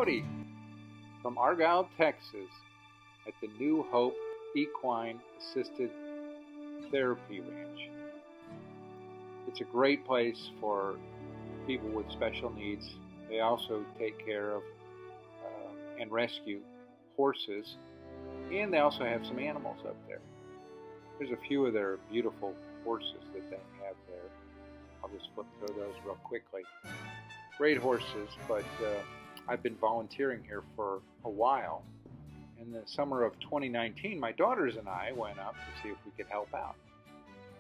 Howdy from Argyle, Texas at the New Hope Equine Assisted Therapy Ranch. It's a great place for people with special needs. They also take care of and rescue horses, and they also have some animals up there. There's a few of their beautiful horses that they have there. I'll just flip through those real quickly. Great horses, but I've been volunteering here for a while. In the summer of 2019, my daughters and I went up to see if we could help out.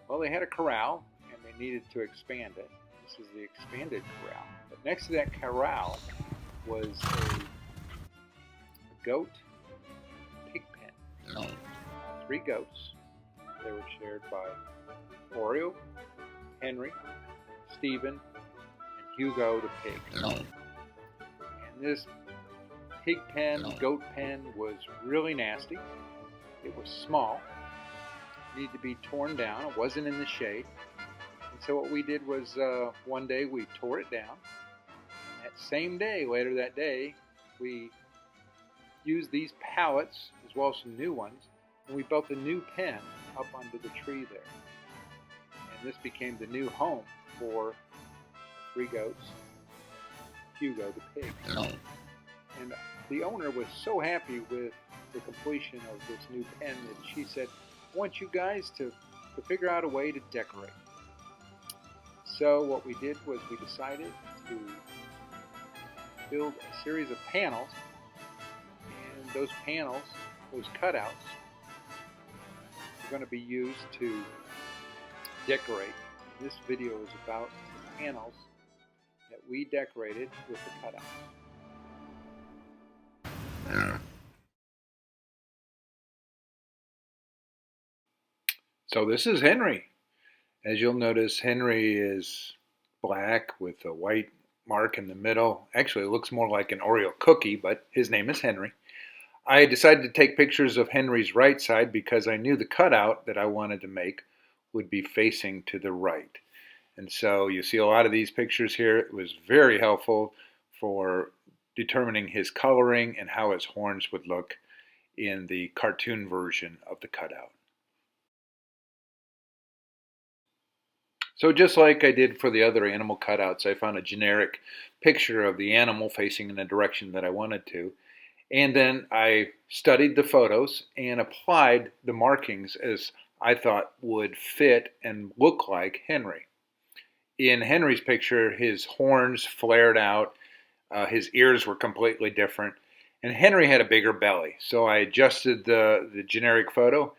Well, they had a corral, and they needed to expand it. This is the expanded corral. But next to that corral was a goat pig pen. 3 goats. They were shared by Oreo, Henry, Stephen, and Hugo the pig. And this pig pen, goat pen, was really nasty. It was small. It needed to be torn down. It wasn't in the shade. And so what we did was one day we tore it down. And that same day, later that day, we used these pallets as well as some new ones, and we built a new pen up under the tree there. And this became the new home for 3 goats, Hugo the pig. And the owner was so happy with the completion of this new pen that she said, I want you guys to figure out a way to decorate. So what we did was we decided to build a series of panels, and those panels, those cutouts, are going to be used to decorate. This video is about the panels that we decorated with the cutouts. So this is Henry. As you'll notice, Henry is black with a white mark in the middle. Actually, it looks more like an Oreo cookie, but his name is Henry. I decided to take pictures of Henry's right side because I knew the cutout that I wanted to make would be facing to the right. And so you see a lot of these pictures here. It was very helpful for determining his coloring and how his horns would look in the cartoon version of the cutout. So just like I did for the other animal cutouts, I found a generic picture of the animal facing in the direction that I wanted to. And then I studied the photos and applied the markings as I thought would fit and look like Henry. In Henry's picture, his horns flared out, his ears were completely different, and Henry had a bigger belly. So I adjusted the generic photo,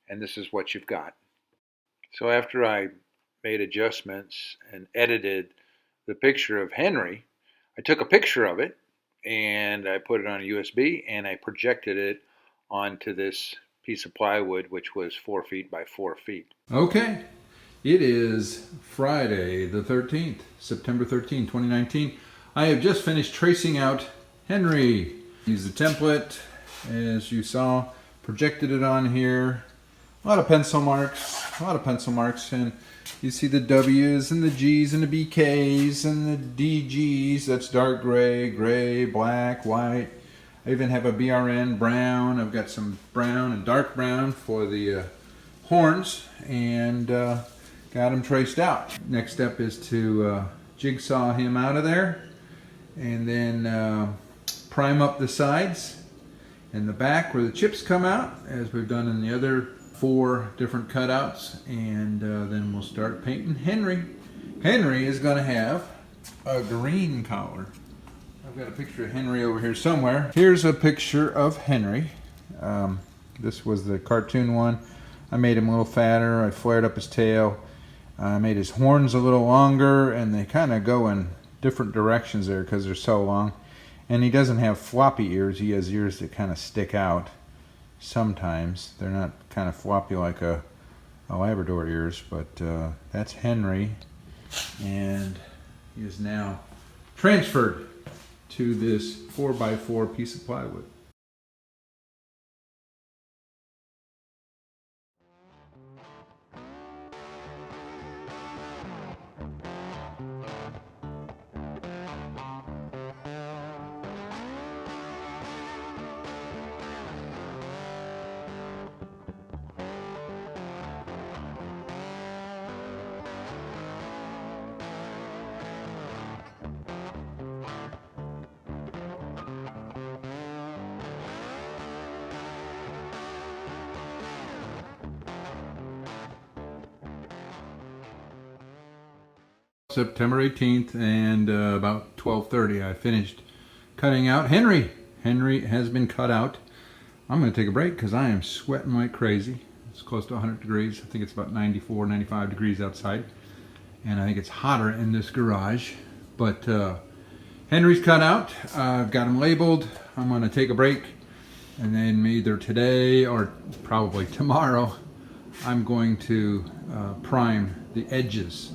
and this is what you've got. So after I made adjustments and edited the picture of Henry, I took a picture of it and I put it on a USB and I projected it onto this piece of plywood, which was 4 feet by 4 feet. Okay, it is Friday the 13th, September 13, 2019. I have just finished tracing out Henry. Used the template, as you saw, projected it on here. A lot of pencil marks, and you see the W's and the G's and the BK's and the DG's. That's dark gray, black, white. I even have a BRN brown. I've got some brown and dark brown for the horns, and got them traced out. Next step is to jigsaw him out of there, and then prime up the sides and the back where the chips come out, as we've done in the other 4 different cutouts, and then we'll start painting Henry. Henry is going to have a green collar. I've got a picture of Henry over here somewhere. Here's a picture of Henry. This was the cartoon one. I made him a little fatter. I flared up his tail. I made his horns a little longer, and they kind of go in different directions there because they're so long. And he doesn't have floppy ears. He has ears that kind of stick out. Sometimes they're not kind of floppy like a Labrador ears, but that's Henry, and he is now transferred to this 4x4 piece of plywood. September 18th, and about 12:30 I finished cutting out Henry. Henry has been cut out. I'm going to take a break because I am sweating like crazy. It's close to 100 degrees. I think it's about 94, 95 degrees outside. And I think it's hotter in this garage. But Henry's cut out. I've got him labeled. I'm going to take a break. And then either today or probably tomorrow, I'm going to prime the edges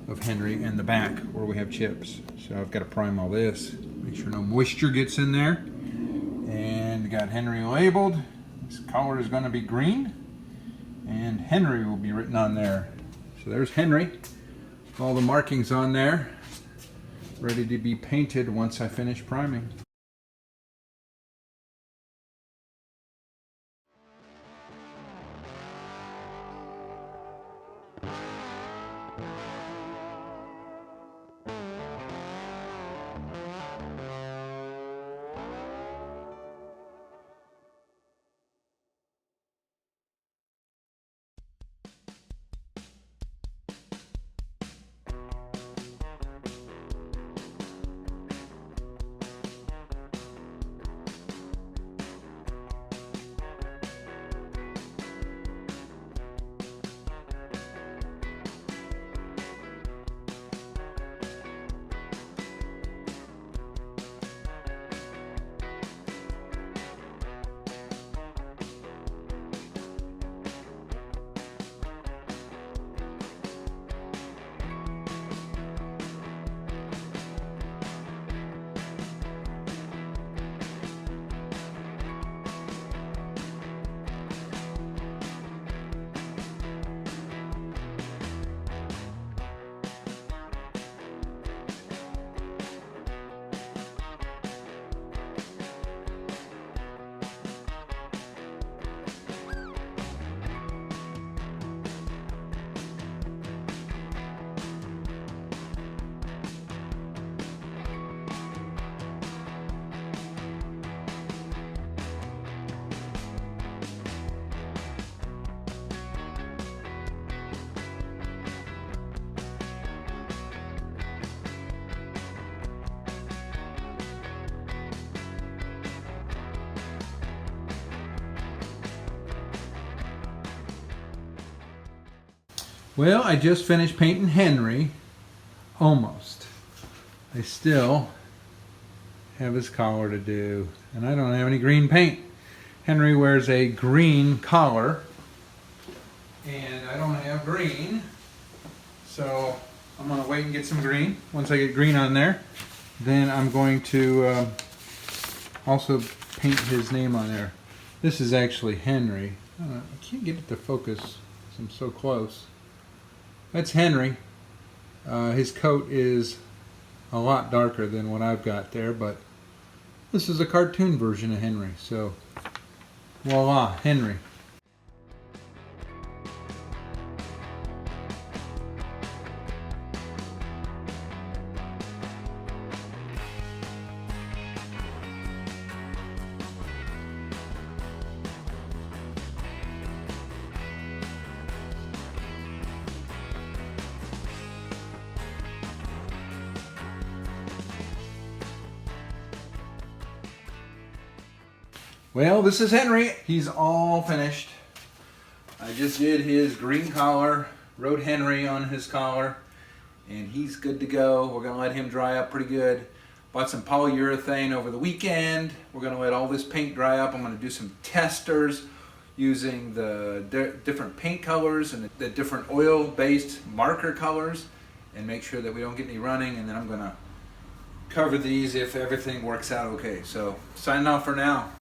of Henry and the back where we have chips. So I've got to prime all this, make sure no moisture gets in there. And got Henry labeled. This collar is going to be green, and Henry will be written on there. So there's Henry, all the markings on there, ready to be painted once I finish priming. Well, I just finished painting Henry, almost. I still have his collar to do, and I don't have any green paint. Henry wears a green collar, and I don't have green, so I'm going to wait and get some green. Once I get green on there, then I'm going to also paint his name on there. This is actually Henry. I can't get it to focus because I'm so close. That's Henry. His coat is a lot darker than what I've got there, but this is a cartoon version of Henry, so voila, Henry. Well, this is Henry. He's all finished. I just did his green collar, wrote Henry on his collar, and he's good to go. We're going to let him dry up pretty good. Bought some polyurethane over the weekend. We're going to let all this paint dry up. I'm going to do some testers using the different paint colors and the different oil-based marker colors, and make sure that we don't get any running, and then I'm going to cover these if everything works out okay. So, signing off for now.